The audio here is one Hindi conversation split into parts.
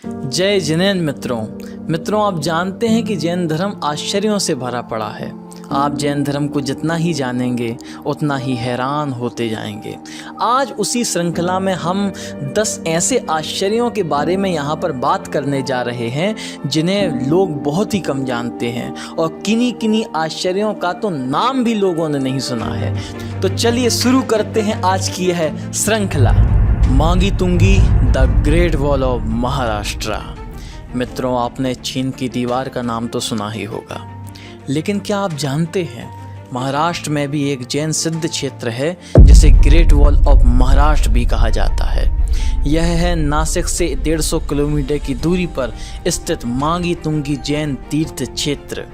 जय जिनेन मित्रों, आप जानते हैं कि जैन धर्म आश्चर्यों से भरा पड़ा है। आप जैन धर्म को जितना ही जानेंगे उतना ही हैरान होते जाएंगे। आज उसी श्रृंखला में हम 10 ऐसे आश्चर्यों के बारे में यहाँ पर बात करने जा रहे हैं जिन्हें लोग बहुत ही कम जानते हैं, और किन्हीं आश्चर्यों का तो नाम भी लोगों ने नहीं सुना है। तो चलिए शुरू करते हैं आज की यह श्रृंखला। Mangi Tungi the great wall of Maharashtra. मित्रों, आपने चीन की दीवार का नाम तो सुना ही होगा, लेकिन क्या आप जानते हैं महाराष्ट्र में भी एक जैन सिद्ध क्षेत्र है जिसे ग्रेट वॉल ऑफ महाराष्ट्र भी कहा जाता है। यह है नासिक से 150 किलोमीटर की दूरी पर स्थित मांगी तुंगी जैन तीर्थ क्षेत्र।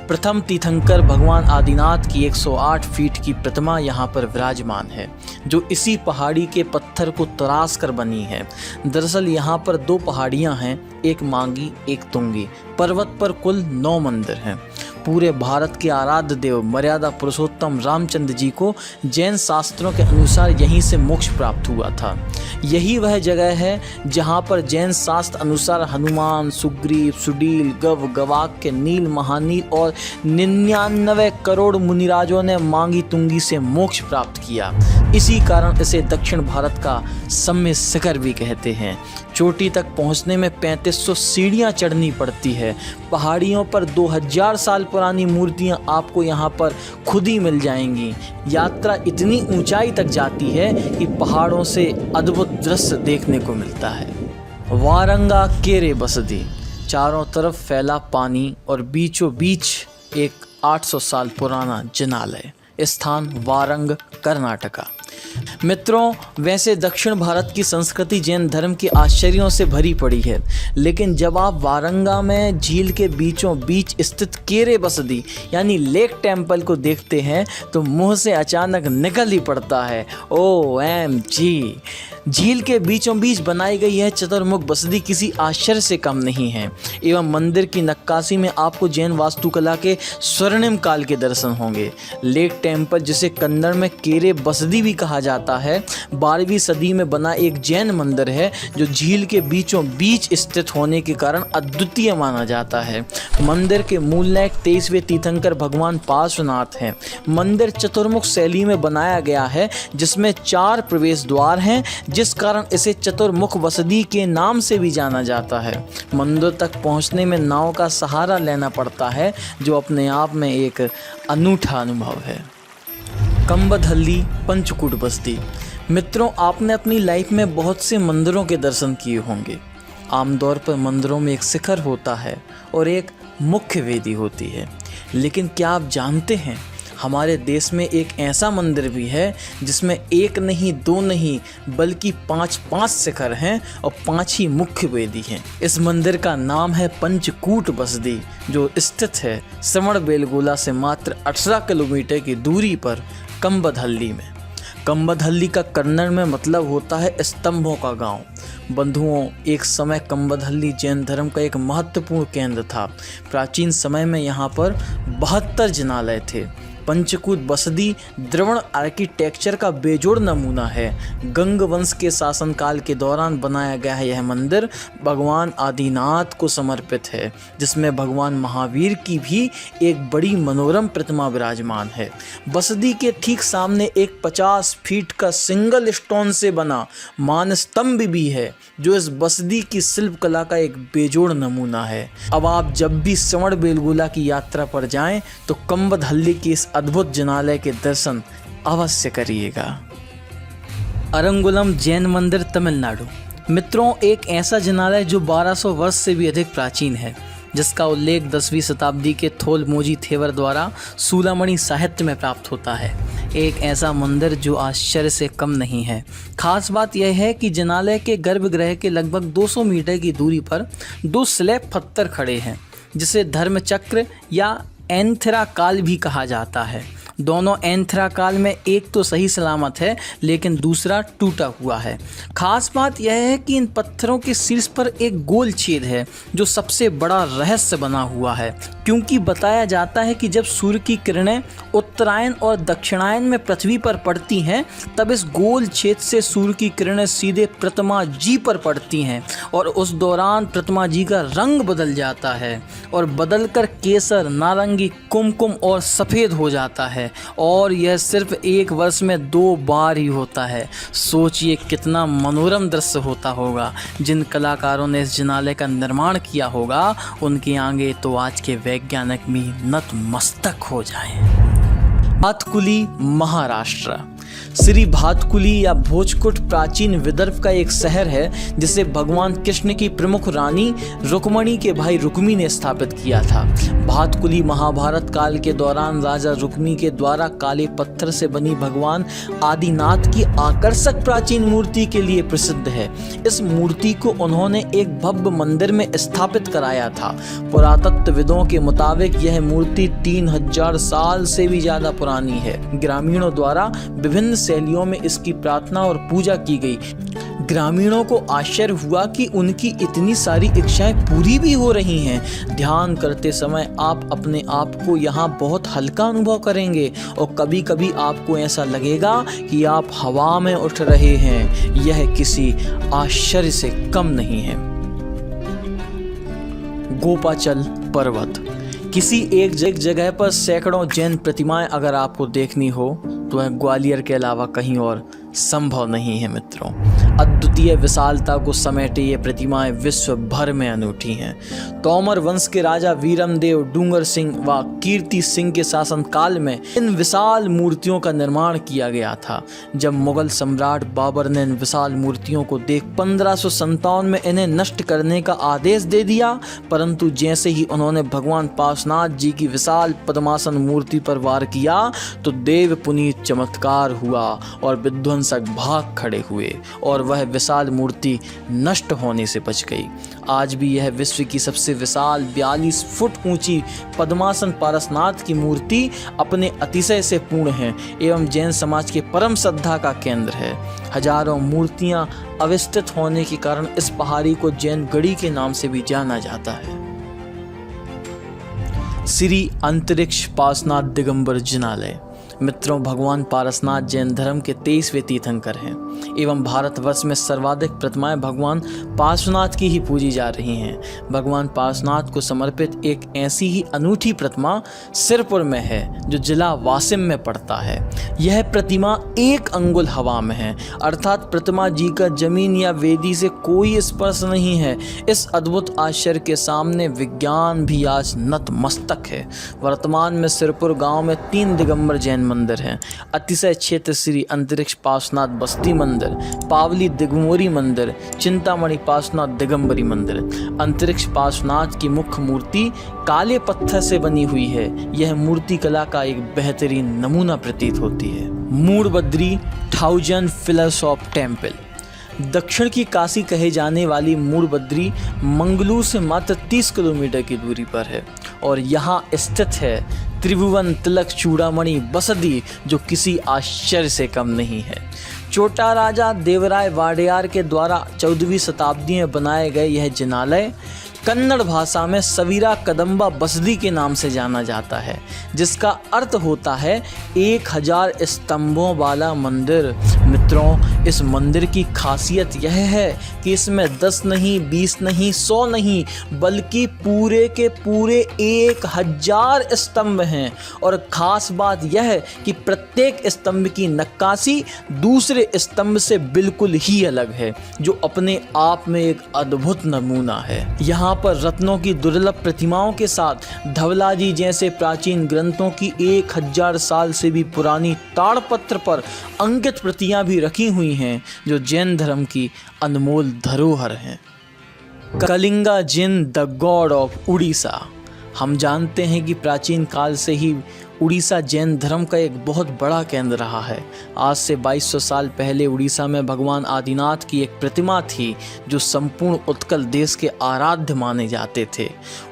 प्रथम तीर्थंकर भगवान आदिनाथ की 108 फीट की प्रतिमा यहाँ पर विराजमान है, जो इसी पहाड़ी के पत्थर को तराश कर बनी है। दरअसल यहाँ पर 2 पहाड़ियाँ हैं, एक मांगी एक तुंगी। पर्वत पर कुल 9 मंदिर हैं। पूरे भारत के आराध्य देव मर्यादा पुरुषोत्तम रामचंद्र जी को जैन शास्त्रों के अनुसार यहीं से मोक्ष प्राप्त हुआ था। यही वह जगह है जहाँ पर जैन शास्त्र अनुसार हनुमान, सुग्रीव, सुडील, गव, गवाक्य, नील, महानील और 99 करोड़ मुनिराजों ने मांगी तुंगी से मोक्ष प्राप्त किया। इसी कारण इसे दक्षिण भारत का सम्य शिखर भी कहते हैं। चोटी तक पहुँचने में 3500 सीढ़ियाँ चढ़नी पड़ती है। पहाड़ियों पर 2000 साल पुरानी मूर्तियाँ आपको यहाँ पर खुद ही मिल जाएंगी। यात्रा इतनी ऊंचाई तक जाती है कि पहाड़ों से अद्भुत दृश्य देखने को मिलता है। वारंगा केरे बसदी, चारों तरफ फैला पानी और बीचों बीच एक 800 साल पुराना जिनालय। स्थान वारंग, कर्नाटका। मित्रों, वैसे दक्षिण भारत की संस्कृति जैन धर्म के आश्चर्यों से भरी पड़ी है, लेकिन जब आप वारंगा में झील के बीचों बीच स्थित केरे बसदी यानी लेक टेम्पल को देखते हैं तो मुंह से अचानक निकल ही पड़ता है OMG। झील के बीचों बीच बनाई गई यह चतुर्मुख बसदी किसी आश्चर्य से कम नहीं है, एवं मंदिर की नक्काशी में आपको जैन वास्तुकला के स्वर्णिम काल के दर्शन होंगे। लेक टेम्पल, जिसे कन्नड़ में केरे बसदी भी कहा जाता है, 12वीं सदी में बना एक जैन मंदिर है जो झील के बीचों बीच स्थित होने के कारण अद्वितीय माना जाता है। मंदिर के मूल नायक 23वें तीर्थंकर भगवान पार्श्वनाथ हैं। मंदिर चतुर्मुख शैली में बनाया गया है, जिसमें 4 प्रवेश द्वार हैं, जिस कारण इसे चतुर्मुख बसदी के नाम से भी जाना जाता है। मंदिर तक पहुंचने में नाव का सहारा लेना पड़ता है, जो अपने आप में एक अनूठा अनुभव है। कंबदहल्ली पंचकूट बस्ती। मित्रों, आपने अपनी लाइफ में बहुत से मंदिरों के दर्शन किए होंगे। आमतौर पर मंदिरों में एक शिखर होता है और एक मुख्य वेदी होती है, लेकिन क्या आप जानते हैं हमारे देश में एक ऐसा मंदिर भी है जिसमें 1 नहीं 2 नहीं बल्कि 5 शिखर हैं और 5 ही मुख्य वेदी हैं। इस मंदिर का नाम है पंचकूट बसदी, जो स्थित है श्रवणबेलगोला से मात्र 18 किलोमीटर की दूरी पर कंबदहल्ली में। कंबदहल्ली का कन्नड़ में मतलब होता है स्तंभों का गांव। बंधुओं, एक समय कंबदहल्ली जैन धर्म का एक महत्वपूर्ण केंद्र था। प्राचीन समय में यहाँ पर 72 जिनालय थे। पंचकूट बसदी द्रविड़ आर्किटेक्चर का बेजोड़ नमूना है। गंग वंश के शासनकाल के दौरान बनाया गया है। यह मंदिर भगवान आदिनाथ को समर्पित है, जिसमें भगवान महावीर की भी एक बड़ी मनोरम प्रतिमा विराजमान है। बसदी के ठीक सामने एक 50 फीट का सिंगल स्टोन से बना मानस्तंभ भी है, जो इस बसदी की शिल्पकला का एक बेजोड़ नमूना है। अब आप जब भी श्रवणबेलगोला की यात्रा पर जाएं तो कंबदहल्ली की इस अद्भुत जिनालय के दर्शन अवश्य करिएगा। अरंगुलम जैन मंदिर, तमिलनाडु। मित्रों, एक ऐसा जिनालय जो 1200 वर्ष से भी अधिक प्राचीन है, जिसका उल्लेख 10वीं शताब्दी के थोलमोजी थेवर द्वारा सूलामणि साहित्य में प्राप्त होता है। एक ऐसा मंदिर जो आश्चर्य से कम नहीं है। खास बात यह है कि जिनालय के गर्भगृह के लगभग 200 मीटर की दूरी पर 2 स्लैब पत्थर खड़े हैं, जिसे धर्मचक्र या एंथरा काल भी कहा जाता है। दोनों एंथरा काल में एक तो सही सलामत है लेकिन दूसरा टूटा हुआ है। खास बात यह है कि इन पत्थरों के शीर्ष पर एक गोल छेद है जो सबसे बड़ा रहस्य बना हुआ है, क्योंकि बताया जाता है कि जब सूर्य की किरणें उत्तरायण और दक्षिणायन में पृथ्वी पर पड़ती हैं तब इस गोल छेद से सूर्य की किरणें सीधे प्रतिमा जी पर पड़ती हैं और उस दौरान प्रतिमा जी का रंग बदल जाता है और बदलकर केसर, नारंगी, कुमकुम और सफ़ेद हो जाता है और यह सिर्फ एक वर्ष में 2 बार ही होता है। सोचिए कितना मनोरम दृश्य होता होगा। जिन कलाकारों ने इस जिनालय का निर्माण किया होगा उनके आगे तो आज के वैज्ञानिक भी नतमस्तक हो जाएं। भातकुली, महाराष्ट्र। श्री भातकुली या भोजकुट प्राचीन विदर्भ का एक शहर है जिसे भगवान कृष्ण की प्रमुख रानी रुक्मिणी के भाई रुक्मी ने स्थापित किया था। भातकुली महाभारत काल के दौरान राजा रुक्मी के द्वारा काले पत्थर से बनी भगवान आदिनाथ की आकर्षक प्राचीन मूर्ति के लिए प्रसिद्ध है। इस मूर्ति को उन्होंने एक भव्य मंदिर में स्थापित कराया था। पुरातत्वविदों के मुताबिक यह मूर्ति 3000 साल से भी ज्यादा पुरानी है। ग्रामीणों द्वारा विभिन्न शैलियों में इसकी प्रार्थना और पूजा की गई। ग्रामीणों को आश्चर्य हुआ कि उनकी इतनी सारी इच्छाएं पूरी भी हो रही हैं। ध्यान करते समय आप अपने आप को यहाँ बहुत हल्का अनुभव करेंगे और कभी कभी आपको ऐसा लगेगा कि आप हवा में उठ रहे हैं। यह किसी आश्चर्य से कम नहीं है। गोपाचल पर्वत। किसी एक जगह पर सैकड़ों जैन प्रतिमाएं अगर आपको देखनी हो तो वह ग्वालियर के अलावा कहीं और संभव नहीं है मित्रों। अद्वितीय विशालता को समेटे ये प्रतिमाएं विश्व भर में अनूठी हैं। तोमर वंश के राजा वीरमदेव, डूंगर सिंह व कीर्ति सिंह के शासनकाल में इन विशाल मूर्तियों का निर्माण किया गया था। जब मुगल सम्राट बाबर ने इन विशाल मूर्तियों को देख 1557 में इन्हें नष्ट करने का आदेश दे दिया, परंतु जैसे ही उन्होंने भगवान पार्श्वनाथ जी की विशाल पद्मासन मूर्ति पर वार किया तो देव पुनीत चमत्कार हुआ और विध्वंसक भाग खड़े हुए और वह विशाल मूर्ति नष्ट होने से बच गई। आज भी यह विश्व की सबसे विशाल 42 फुट ऊंची पद्मासन पारसनाथ की मूर्ति अपने अतिशय से पूर्ण है एवं जैन समाज के परम श्रद्धा का केंद्र है। हजारों मूर्तियां अवस्थित होने के कारण इस पहाड़ी को जैन गढ़ी के नाम से भी जाना जाता है। श्री अंतरिक्ष पार्श्वनाथ दिगंबर जिनालय। मित्रों, भगवान पारसनाथ जैन धर्म के 23वें तीर्थंकर हैं एवं भारतवर्ष में सर्वाधिक प्रतिमाएं भगवान पार्श्वनाथ की ही पूजी जा रही हैं। भगवान पार्श्वनाथ को समर्पित एक ऐसी ही अनूठी प्रतिमा सिरपुर में है जो जिला वासिम में पड़ता है। यह प्रतिमा 1 अंगुल हवा में है, अर्थात प्रतिमा जी का जमीन या वेदी से कोई स्पर्श नहीं है। इस अद्भुत आश्चर्य के सामने विज्ञान भी आज नतमस्तक है। वर्तमान में सिरपुर गांव में 3 दिगंबर जैन मंदिर हैं। अतिशय क्षेत्र श्री अंतरिक्ष पार्श्वनाथ बस्ती मंदिर, पावली दिगंबरी मंदिर, चिंतामणि पार्श्वनाथ दिगंबरी मंदिर। अंतरिक्ष पार्श्वनाथ की मुख्य मूर्ति काले पत्थर से बनी हुई है। यह मूर्ति कला का एक बेहतरीन नमूना प्रतीत होती है। मूड़बद्री 1000 पिलर्स ऑफ टेम्पल। दक्षिण की काशी कहे जाने वाली मूड़बद्री मंगलूर से मात्र 30 किलोमीटर की दूरी पर है और यहाँ स्थित है त्रिभुवन तिलक चूड़ामणि बसदी, जो किसी आश्चर्य से कम नहीं है। छोटा राजा देवराय वाडेयार के द्वारा 14वीं शताब्दी में बनाए गए यह जिनालय कन्नड़ भाषा में सवीरा कदम्बा बसदी के नाम से जाना जाता है, जिसका अर्थ होता है 1000 स्तंभों वाला मंदिर। मित्रों, इस मंदिर की खासियत यह है कि इसमें 10 नहीं, 20 नहीं, 100 नहीं, बल्कि पूरे के पूरे 1000 स्तंभ हैं। और ख़ास बात यह है कि प्रत्येक स्तंभ की नक्काशी दूसरे स्तंभ से बिल्कुल ही अलग है, जो अपने आप में एक अद्भुत नमूना है। यहाँ पर रत्नों की दुर्लभ प्रतिमाओं के साथ धवलाजी जैसे प्राचीन ग्रंथों की 1000 साल से भी पुरानी ताड़पत्र पर अंकित प्रतियां भी रखी हुई हैं, जो जैन धर्म की अनमोल धरोहर हैं। कलिंगा जिन द गॉड ऑफ उड़ीसा। हम जानते हैं कि प्राचीन काल से ही उड़ीसा जैन धर्म का एक बहुत बड़ा केंद्र रहा है। आज से 2200 साल पहले उड़ीसा में भगवान आदिनाथ की एक प्रतिमा थी जो संपूर्ण उत्कल देश के आराध्य माने जाते थे।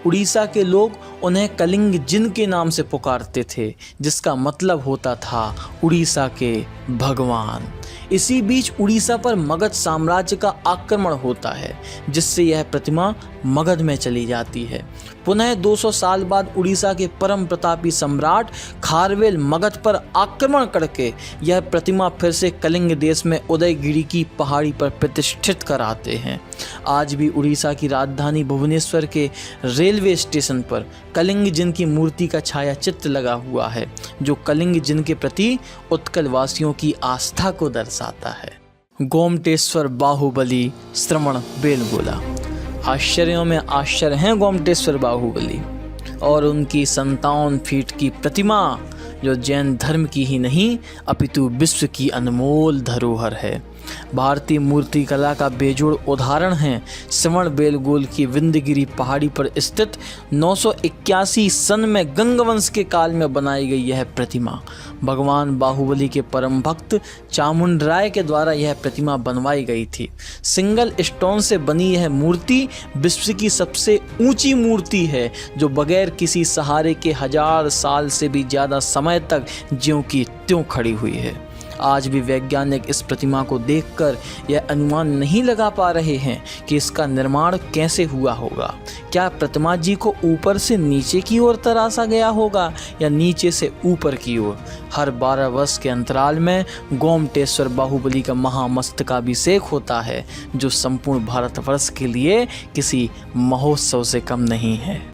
उड़ीसा के लोग उन्हें कलिंग जिन के नाम से पुकारते थे, जिसका मतलब होता था उड़ीसा के भगवान। इसी बीच उड़ीसा पर मगध साम्राज्य का आक्रमण होता है, जिससे यह प्रतिमा मगध में चली जाती है। पुनः 200 साल बाद उड़ीसा के परम प्रतापी सम्राट खारवेल मगध पर आक्रमण करके यह प्रतिमा फिर से कलिंग देश में उदयगिरी की पहाड़ी पर प्रतिष्ठित कराते हैं। आज भी उड़ीसा की राजधानी भुवनेश्वर के रेलवे स्टेशन पर कलिंग जिन की मूर्ति का छाया चित्र लगा हुआ है, जो कलिंग जिन के प्रति उत्कल वासियों की आस्था को दर्शाता है। गोमटेश्वर बाहुबली श्रवण बेलगोला। आश्चर्यों में आश्चर्य हैं गोमटेश्वर बाहुबली और उनकी 57 फीट की प्रतिमा, जो जैन धर्म की ही नहीं अपितु विश्व की अनमोल धरोहर है। भारतीय मूर्ति कला का बेजोड़ उदाहरण है श्रवण बेलगोल की विंध्यगिरी पहाड़ी पर स्थित 981 सन में गंगवंश के काल में बनाई गई यह प्रतिमा। भगवान बाहुबली के परम भक्त चामुंडराय के द्वारा यह प्रतिमा बनवाई गई थी। सिंगल स्टोन से बनी यह मूर्ति विश्व की सबसे ऊंची मूर्ति है, जो बगैर किसी सहारे के 1000 साल से भी ज़्यादा समय तक ज्यों की त्यों खड़ी हुई है। आज भी वैज्ञानिक इस प्रतिमा को देखकर यह अनुमान नहीं लगा पा रहे हैं कि इसका निर्माण कैसे हुआ होगा। क्या प्रतिमा जी को ऊपर से नीचे की ओर तराशा गया होगा या नीचे से ऊपर की ओर। हर 12 वर्ष के अंतराल में गोमटेश्वर बाहुबली का महामस्तकाभिषेक होता है, जो संपूर्ण भारतवर्ष के लिए किसी महोत्सव से कम नहीं है।